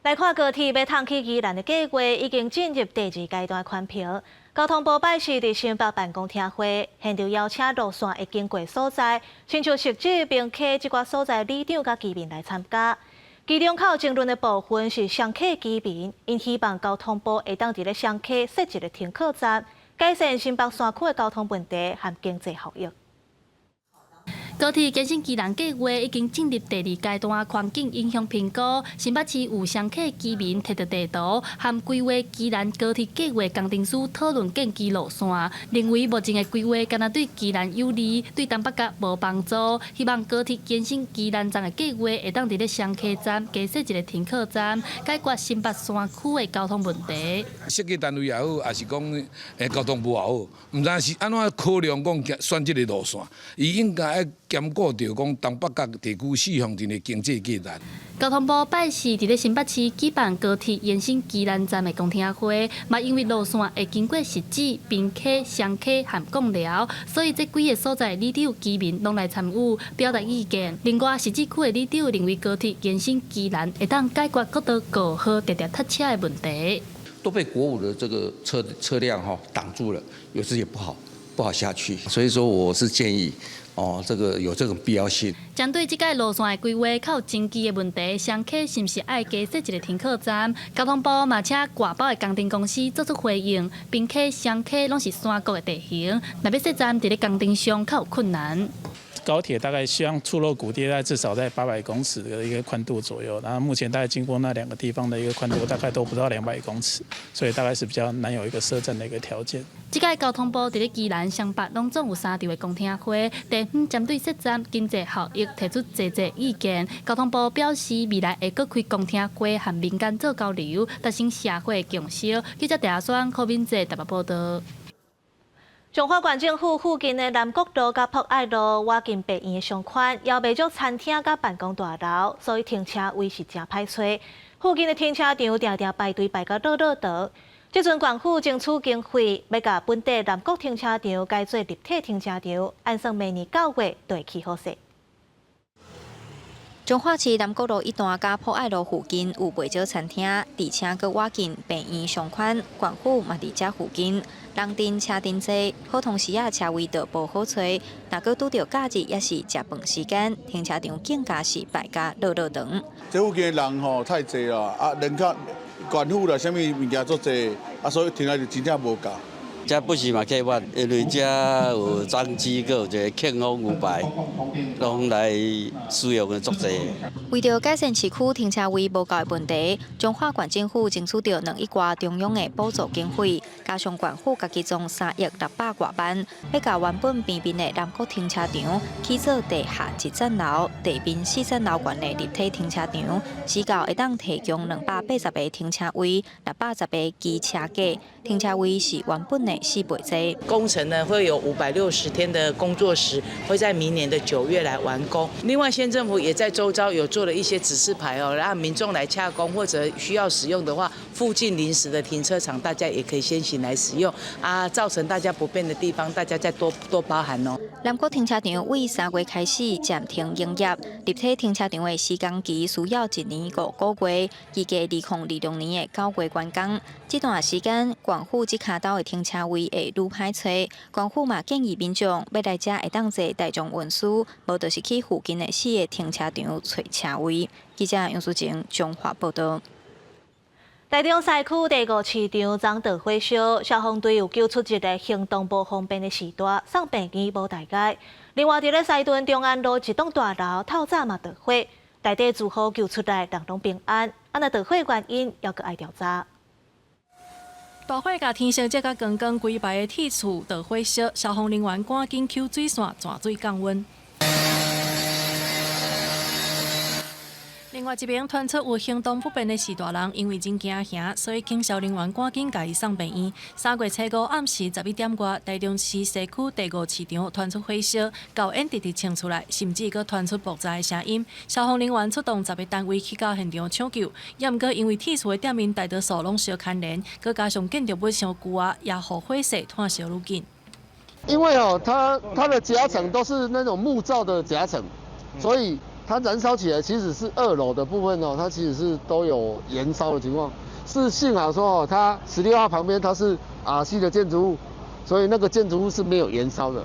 来看高铁要通去宜兰的计划已经进入第2阶段款票。交通部摆设伫新北办公厅会，现场邀请路线会经过所在，亲像设置并客即寡所在里长甲居民来参加。其中较有争论的部分是常客居民，因希望交通部会当伫咧常客设一个停靠站，改善新北山区的交通问题和经济效益。高铁建设宜兰计划已经进入第2阶段环境影响评估。新北市有常客居民摕到地图，和规划宜兰高铁计划工程师讨论建基路线，认为目前的规划敢若对宜兰有利，对东北角无帮助。希望高铁建设宜兰站的计划会当伫咧常客站加设一个停靠站，解决新北山区的交通问题。设计单位也好，也是讲交通部也好，唔知是安怎考量讲选这个路线，伊应该要兼顾到讲东北角地区4方镇的经济价值。交通部摆是伫咧新北市举办高铁延伸宜兰站的公听会，嘛因为路线会经过实址、宾客、常客和公寮，所以这几个所在里长、居民拢来参与表达意见。另外，实址区的里长认为高铁延伸宜兰会当解决国道过河、直直塞车的问题。都被国五的这个车辆挡住了，有时也不好下去，所以说我是建议。这个有这种必要性。针对这个路线的规划，较有经济的问题，常客是不是爱加设一个停靠站？交通部嘛请外包的工程公司做出回应，并且常客拢是山谷的地形，若要设站，伫咧工程上较有困难。高铁大概希望出入谷地至少在800公尺的一个宽度左右，然后目前大概经过那2个地方的一个宽度大概都不到200公尺，所以大概是比较难有一个设站的一个条件。这个交通部伫咧宜兰、双北拢总有3场的公听会，地方针对设站经济效益提出侪意见。交通部表示，未来会搁开公听会，和民间做交流，达成社会共识。记者陈选柯敏哲台北报道。彰化县政府附近的南国路甲博爱路挖进白院的上款，也未足餐厅甲办公大楼，所以停车位是真歹找。附近的停车场常常排队排到热倒。这阵县府争取经费，要甲本地南国停车场改做立体停车场，按算明年9月就会起好势。彰化市南国路一段甲博爱路附近有袂少餐厅，而且佮挖进病院上款，县府嘛伫遮附近。人阵车阵多，好同时车位就无好找。若佮拄着假日，也是食饭时间，停车场更加是排甲热长。这附近的人太济啦，人较县府啦，啥物物件足济，所以停来就真正无够。这不是嘛客运，因为这有张机，佮有一个庆丰牛排，拢来使用的足济。为着改善市区停车位无够的问题，彰化县政府争取到2亿外中央的补助经费，加上县府家己种3亿600多万，要甲原本边边的南国停车场起做地下1层楼、地面4层楼高的立体停车场，时到会当提供280个停车位、610个机车架。停车位是原本的4倍多。工程呢会有560天的工作时，会在明年的9月来完工。另外，县政府也在周遭有做了一些指示牌哦，让民众来洽公或者需要使用的话，附近临时的停车场大家也可以先行来使用啊，造成大家不便的地方，大家再多包涵哦。南国停车场为3月开始暂停营业，立体停车场的施工期需要1年5个月，预计2026年的9月完工。这段时间，县府这卡道的停车位会愈歹找，县府嘛建议民众要来这会当坐大众运输，无就是去附近的4个停车场找车位。记者杨淑晴中华报道。台中西区第5市场遭到火烧，消防队有救出一个行动不方便的时代，送病院无大碍。另外，伫咧西屯中安路一栋大楼透早嘛着火，内底住户救出来，人拢平安。那着火原因还阁爱调查。大火甲天色这甲刚刚规排的铁厝着火烧，消防人员赶紧抽水线转水降温。另外一边传出有行动不便的4大人，因为真惊吓，所以警消人员赶紧甲伊送病院。3月初5暗时11点外，台中市西区第5市场传出火烧，高烟直直冲出来，甚至阁传出爆炸的声音。消防人员出动10个单位去到现场抢救，也毋过因为铁厝的店面大多数拢烧牵连，阁加上建筑物伤旧啊，也互火势炭烧愈紧。因为它的夹层都是那种木造的夹层，所以它燃烧起来其实是2楼的部分它其实是都有燃烧的情况。是幸好说它16号旁边它是RC 的建筑物，所以那个建筑物是没有燃烧的。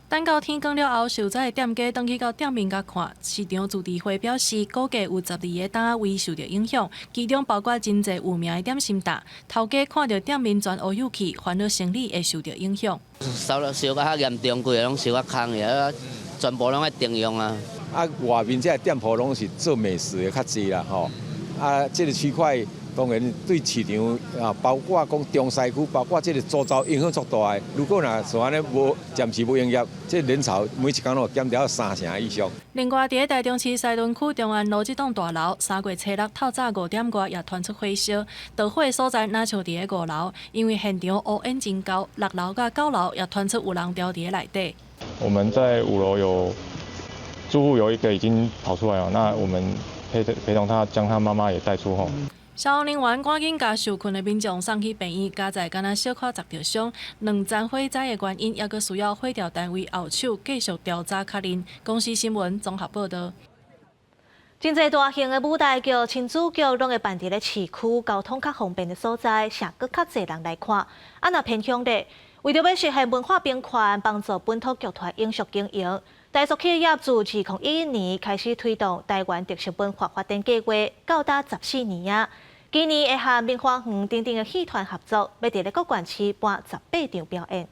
等到天光了后，受灾的店家登去到店面甲看，市场主治会表示，估计有12个单位受到影响，其中包括真侪有名的点心店。头家看到店面全乌有去，烦恼生意会受到影响。烧较较严重，规个拢烧较空个，全部拢爱停用啊。外面这店铺拢是做美食的较济啦吼。这个区块当然对市场包括讲中西区，包括这个周遭影响足大的。如果若像安尼无暂时无营业，这人潮每一天都减掉3成以上。另外，伫台中市西屯区中安路这栋大楼，3月初6透早5点外也传出火烧，着火所在哪像伫5楼，因为现场乌烟真高，6楼甲9楼也传出有人掉伫内底。我们在5楼有住户有一个已经跑出来了，那我们陪同他将他妈妈也带出后。消防人员赶紧将受困的民众送去病院，加在敢若小可砸着伤。2站火灾的原因，也阁需要火调单位后手继续调查确认。公司新闻综合报道。真侪大型的舞台剧、亲子剧拢会办伫咧市区交通较方便的所在，下阁较侪人来看。若偏向咧，为着要实现文化平权，帮助本土剧团永续经营。台塑企业自2011年开始推动台湾特色文化发展计划，到达14年啊。今年会和明华园等等的戏团合作，要伫咧各县市办18场表演。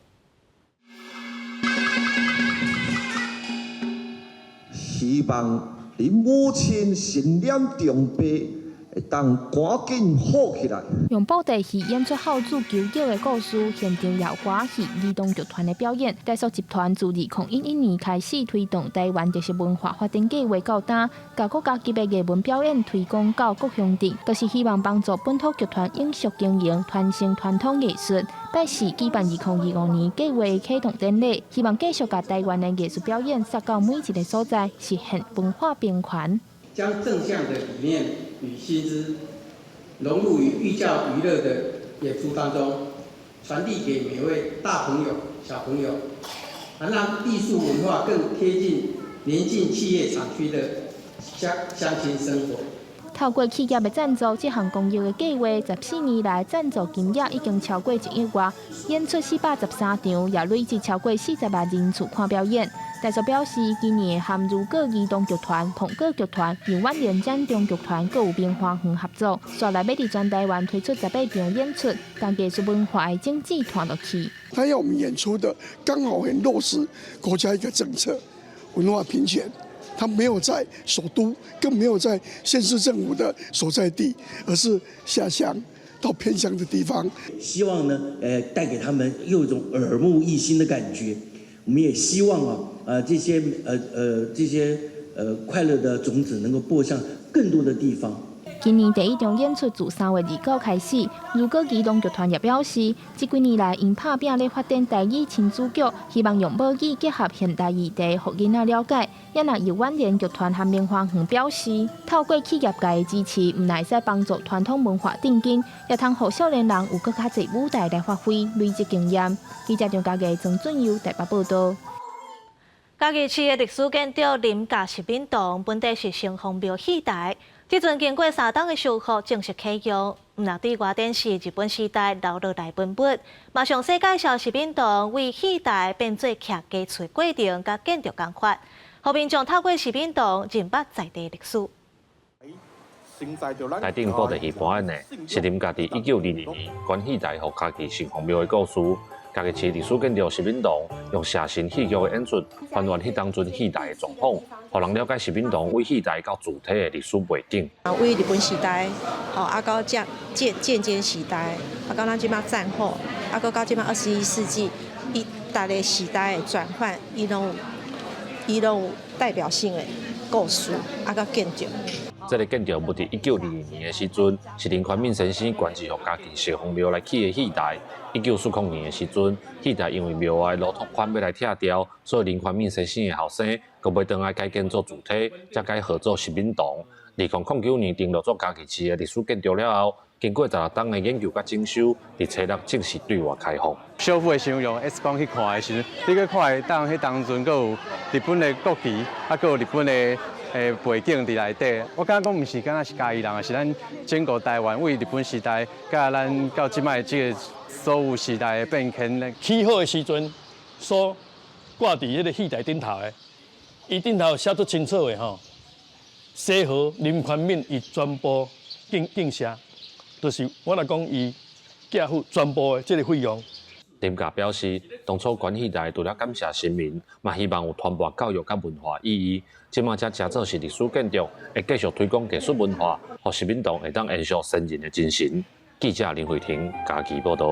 希望恁母亲信念重培，会当赶紧好起来。用布袋戏演出后主求救的故事，现场摇花戏儿童剧团的表演。台塑集团自2011年开始推动台湾特色文化发展计划到达，把国家级的艺文表演推广到各乡镇，就是希望帮助本土剧团永续经营，传承传统艺术。拜四举办2025年计划的启动典礼，希望继续把台湾的艺术表演撒到每一个所在，实现文化平权。将正向的理念与薪资融入于寓教于乐的演出当中，传递给每位大朋友、小朋友，还让艺术文化更贴近邻近企业厂区的乡亲生活。透过企业的赞助，这项公益的计划14年来赞助金额已经超过1亿元，演出413场，也累计超过40万人次看表演。台塑表示，今年含如果儿童剧团、童歌剧团、永远联展中剧团，各有明华园合作，率来要伫全台湾推出18场演出，将艺术文化的经济传落去。他要我们演出的，刚好很落实国家一个政策，文化平权。它没有在首都，更没有在县市政府的所在地，而是下乡到偏乡的地方。希望呢，带给他们有一种耳目一新的感觉。我们也希望这些快乐的种子能够播向更多的地方。今年第一场演出自3月29开始。如果儿童剧团也表示，这几年来因拍拼咧发展台语亲子剧，希望用母语结合现代议题，互囡仔了解。也若由万联剧团和棉花园表示，透过企业界的支持，唔乃使帮助传统文化振兴，也通互少年人有更较侪舞台来发挥，累积经验。记者张家嘅曾俊佑台北报道。嘉义市的历史建筑林家石敏堂，本地是城隍庙戏台，即阵经过3档的修复，正式启用。毋若对外展示日本时代留落来文物，嘛详细介绍石敏堂为戏台变做客家厝的过程甲建筑工法，互民众透过石敏堂认捌在地历史。台顶布的戏盘呢，是林家伫1922年关戏台和嘉义城隍庙的故事。嘉义市历史建筑石敏堂用写实戏剧的演出，还原迄当阵戏台的状况，互人了解石敏堂为戏台到主体的历史背景。为日本时代，到建时代，到咱即马战后，到即马21世纪，伊逐个时代的转换，伊拢有代表性的故事，到建筑。这个建筑物伫1922年的时阵，是林宽敏先生捐资予嘉义城隍庙来起的戏台。1940年的时阵，戏台因为庙外路拓宽要来拆掉，所以林宽敏先生的后生，佮要倒来改建做主体，才改号做石敏堂。2009年登录做嘉义市的历史建筑了后，经过16档的研究甲整修，伫初6正式对外开放。修复的时候用 X 光去看的时候，你去看迄当阵，佮有日本的国旗，佮有日本的背景伫内底。我感觉讲，毋是敢若是嘉义人，是咱整个台湾为日本时代，甲咱到即摆即个所有时代的变迁咧。起好的时阵，所挂伫迄个戏台顶头的，伊顶头写得清楚的吼，西河林宽敏伊全部敬写，就是我来讲伊寄付全部的即个费用。林家表示，当初关戏台除了感谢神明，嘛希望有传播教育甲文化意义。即马才真做是历史建筑，会继续推广艺术文化，互石敏堂会当延续先人的精神。记者林慧婷嘉义报道。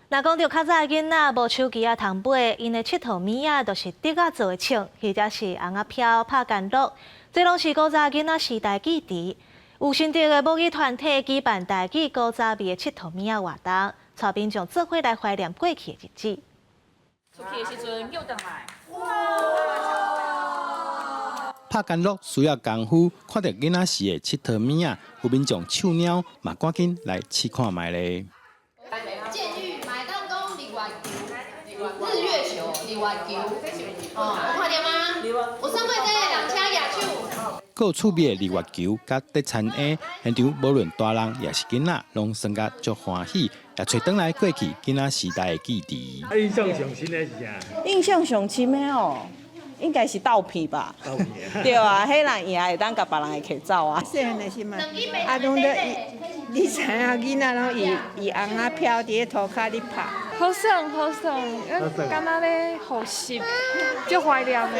若讲到较早囡仔无手机通买，因的佚佗物仔就是竹仔做的枪，或者是红仔飘、拍干乐，这拢是古早囡仔时代记忆。有成立的母语团体举办台语古早味的佚佗物仔活动，带民众做伙来怀念过去的日子。出去的时阵叫倒来。拍干乐需要功夫，看到囡仔时的佚佗物仔，有民众手鸟嘛赶紧来试看卖咧。监狱买到讲日月球，日月球，日月球，有看到吗？有送过这个人车野手。有趣味的日月球甲竹田鸭，现场无论大人也是囡仔，拢生甲足欢喜，也找回来过去囡仔时代的记忆。印象上深的是啥？印象上深的哦。应该是豆皮吧，对啊，迄人赢会当甲别人的摕走啊。细汉的时嘛，拢你知影囡仔拢以红仔飘伫个涂骹咧拍，好爽好爽，敢若咧复习，足怀念的。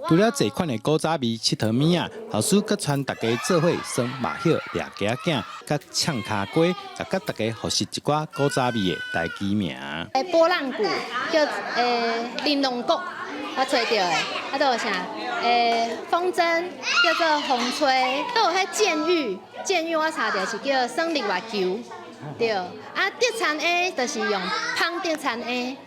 除了这款的古早味佚佗物仔，老师佮传大家做伙耍麻雀、掠鸡仔囝，佮唱卡歌，也佮大家复习一寡古早味的台语名。波浪鼓叫玲珑鼓。我吹到的，都有啥？风筝叫做风吹，都有迄剑玉我查到是叫耍日月球，对。啊，竹田鸭就是用芳竹田鸭，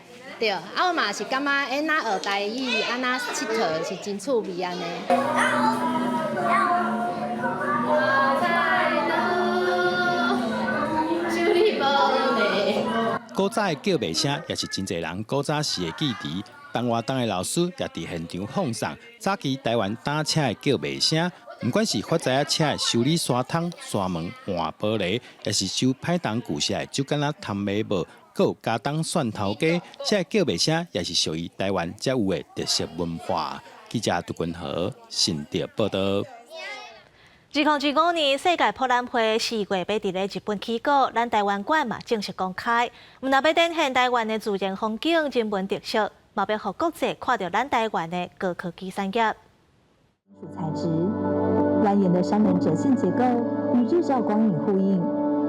对。啊，我嘛是感觉那学台语，那佚佗是真趣味安尼。古早的叫卖声，也是真侪人古早时的记忆。办活动的老师也伫现场放送早期台湾打车的叫卖声，不管是发财车的修理刷窗、刷门、换玻璃，也是收歹档旧车的酒干仔摊尾帽，还有加当蒜头鸡，这叫卖声也是属于台湾才有的特色文化。记者杜君和新竹报道。2015年世界博览会4月要伫咧日本起稿，咱台湾馆嘛正式公开。若要展现台湾的自然风景、人文特色，嘛要互国际看到咱台湾的高科技产业。材质蜿蜒的三轮折线结构与日照光影呼应，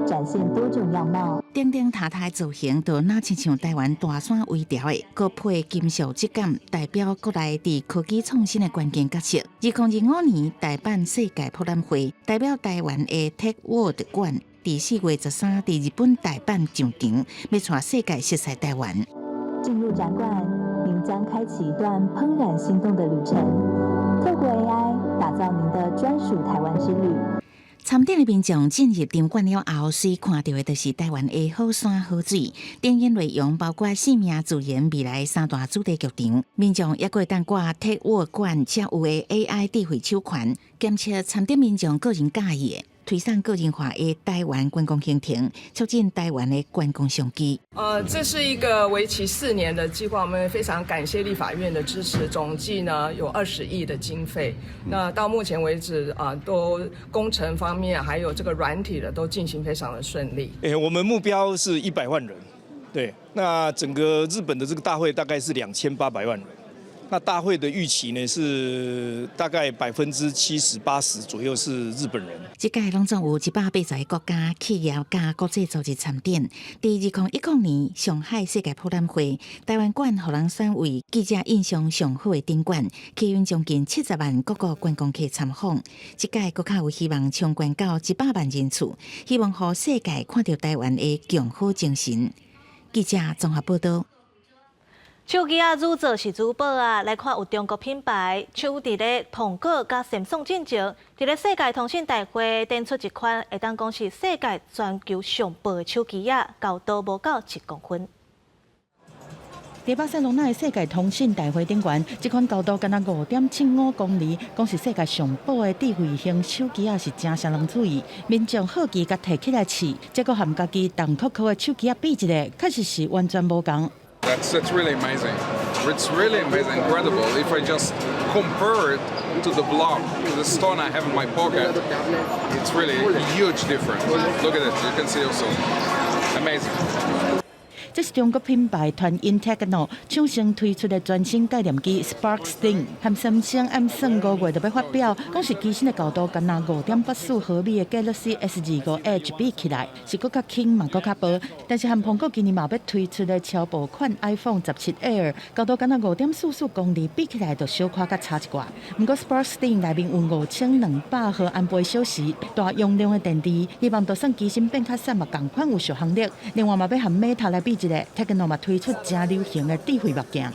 展现多种样貌。顶顶塔塔的造型，就那亲像台湾大山微调的，搁配金属质感，代表国内伫科技创新的关键角色。2025年台办世界博览会，代表台湾的 Tech World 馆，伫4月13伫日本大阪上场，要带世界熟悉台湾。进入展馆，您将开启一段怦然心动的旅程。透过 AI 打造您的专属台湾之旅。参展的民众进入场馆了后，随看到的就是台湾的好山好水。展演内容包括生命、自然、未来3大主题剧场。民众也可以当挂 Tech World 馆车有的 AI 智慧手环，检测参展民众个人介意的。推上个人化的台湾观光行程，促进台湾的观光商机。这是一个为期4年的计划，我们非常感谢立法院的支持，总计呢有20亿的经费。那到目前为止都工程方面还有这个软体的都进行非常的顺利。我们目标是100万人，对，那整个日本的这个大会大概是2800万人。那大会的预期呢是大概70%-80%左右是日本人。这届拢总有180个国家、企业加国际组织参展。第2019年上海世界博览会，台湾馆互人选为记者印象上好的展馆，吸引将近70万各国观光客参访。这届国较有希望冲关到100万人次，希望让世界看到台湾的强好精神。记者综合报道。手机入座是珠宝来看有中国品牌手伫咧苹果甲三星进前，伫咧世界通信大会展出一款会当讲是世界全球上薄的手机高度无到1公分。在巴塞罗那的世界通信大会顶悬，这款高度敢若5.75公里，讲是世界上薄的智慧型手机是真啥人注意。民众好奇甲摕起来试，结果和家己动酷酷的手机比一下，确实是完全无同。That's really amazing. It's really amazing, incredible. If I just compare it to the block, the stone I have in my pocket, it's really a huge difference. Look at it, you can see also. Amazing. 这是中国品牌团 Intechno 厂商推出的全新概念机 Spark Sting， 和三星暗算5月就要发表，讲是机身的高度敢若5.84毫米的 Galaxy S25 Edge 比起来是搁较轻嘛，搁较薄。但是和苹果今年嘛要推出的超薄款 iPhone 17 Air 高度敢若5.44公里，比起来就小可较差一寡。不过 Spark Sting 内面有5200毫安培小时，大容量的电池，希望就算机身变较散嘛，同款有续航力。另外嘛要和 Meta 来比。Techno 嘛推出真流行的智慧目镜。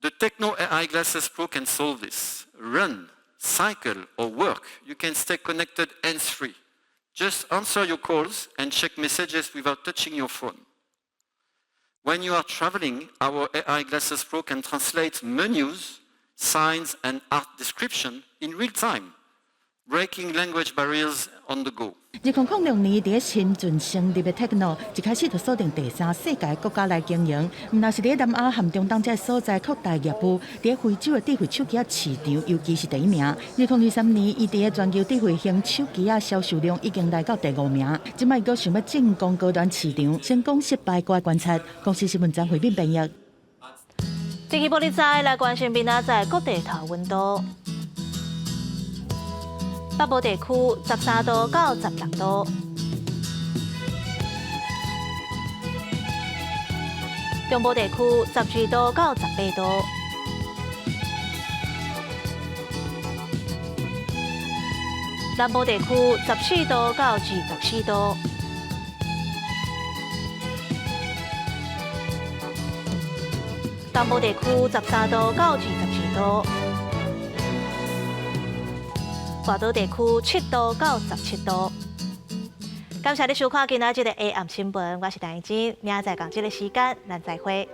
The Techno AI Glasses Pro can solve this. Run, cycle, or work. You can stay connected hands-free. Just answer your calls and check messages without touching your phone. When you are traveling, our AI Glasses Pro can translate menus, signs, and art description in real time, breaking language barriers on the go. 2006年，伫新晋成立的 Techno 一开始就锁定第3世界国家来经营，若是伫南亚和中东这所在扩大业务，伫非洲的智慧手机市场，尤其是第1名。2023年，伊伫全球智慧型手机销售量已经来到第5名。即摆佫想要进攻高端市场，成功失败该观察。公司新闻张惠敏编译。天气玻璃仔来关心明仔载各地头温度。北部地区13度到16度，中部地区12度到18度，南部地区14度到24度，东部地区13度到24度。大岛地区7度到17度。感谢你收看今仔日的 AM 新闻，我是陈怡晶，明仔载同这个时间咱再会。